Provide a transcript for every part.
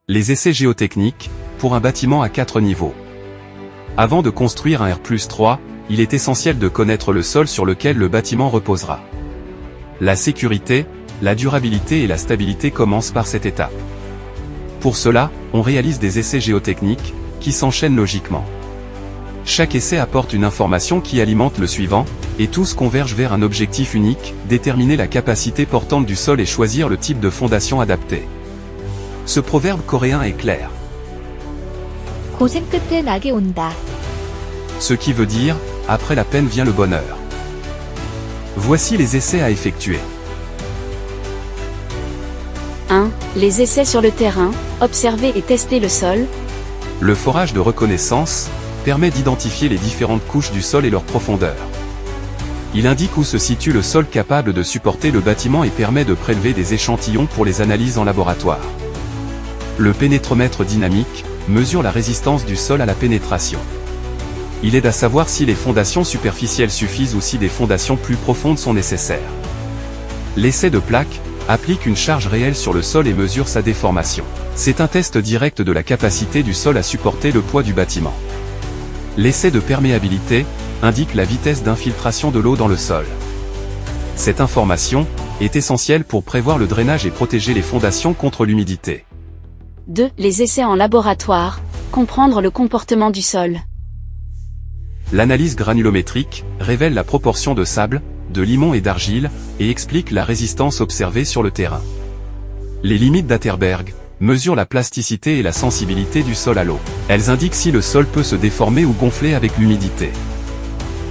Les essais géotechniques, pour un bâtiment à 4 niveaux. Avant de construire un R+3, il est essentiel de connaître le sol sur lequel le bâtiment reposera. La sécurité, la durabilité et la stabilité commencent par cette étape. Pour cela, on réalise des essais géotechniques, qui s'enchaînent logiquement. Chaque essai apporte une information qui alimente le suivant, et tous convergent vers un objectif unique, déterminer la capacité portante du sol et choisir le type de fondation adapté. Ce proverbe coréen est clair. 고생 끝에 낙이 온다. Ce qui veut dire, après la peine vient le bonheur. Voici les essais à effectuer. 1. Les essais sur le terrain, observer et tester le sol. Le forage de reconnaissance permet d'identifier les différentes couches du sol et leur profondeur. Il indique où se situe le sol capable de supporter le bâtiment et permet de prélever des échantillons pour les analyses en laboratoire. Le pénétromètre dynamique mesure la résistance du sol à la pénétration. Il aide à savoir si les fondations superficielles suffisent ou si des fondations plus profondes sont nécessaires. L'essai de plaque applique une charge réelle sur le sol et mesure sa déformation. C'est un test direct de la capacité du sol à supporter le poids du bâtiment. L'essai de perméabilité indique la vitesse d'infiltration de l'eau dans le sol. Cette information est essentielle pour prévoir le drainage et protéger les fondations contre l'humidité. 2. Les essais en laboratoire, comprendre le comportement du sol. L'analyse granulométrique révèle la proportion de sable, de limon et d'argile, et explique la résistance observée sur le terrain. Les limites d'Atterberg mesurent la plasticité et la sensibilité du sol à l'eau. Elles indiquent si le sol peut se déformer ou gonfler avec l'humidité.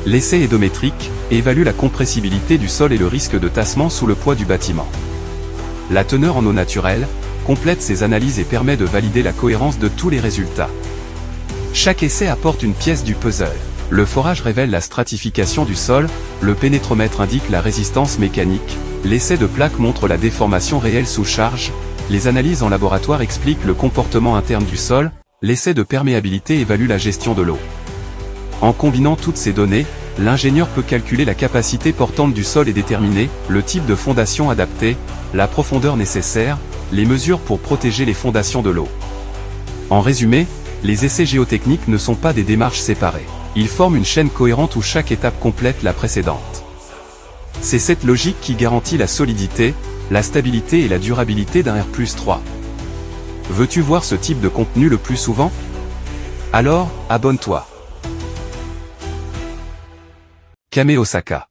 L'essai édométrique évalue la compressibilité du sol et le risque de tassement sous le poids du bâtiment. La teneur en eau naturelle complète ces analyses et permet de valider la cohérence de tous les résultats. Chaque essai apporte une pièce du puzzle. Le forage révèle la stratification du sol, le pénétromètre indique la résistance mécanique, l'essai de plaque montre la déformation réelle sous charge, les analyses en laboratoire expliquent le comportement interne du sol, l'essai de perméabilité évalue la gestion de l'eau. En combinant toutes ces données, l'ingénieur peut calculer la capacité portante du sol et déterminer le type de fondation adaptée, la profondeur nécessaire, les mesures pour protéger les fondations de l'eau. En résumé, les essais géotechniques ne sont pas des démarches séparées. Ils forment une chaîne cohérente où chaque étape complète la précédente. C'est cette logique qui garantit la solidité, la stabilité et la durabilité d'un R+3. Veux-tu voir ce type de contenu le plus souvent? Alors, abonne-toi. Kame Osaka.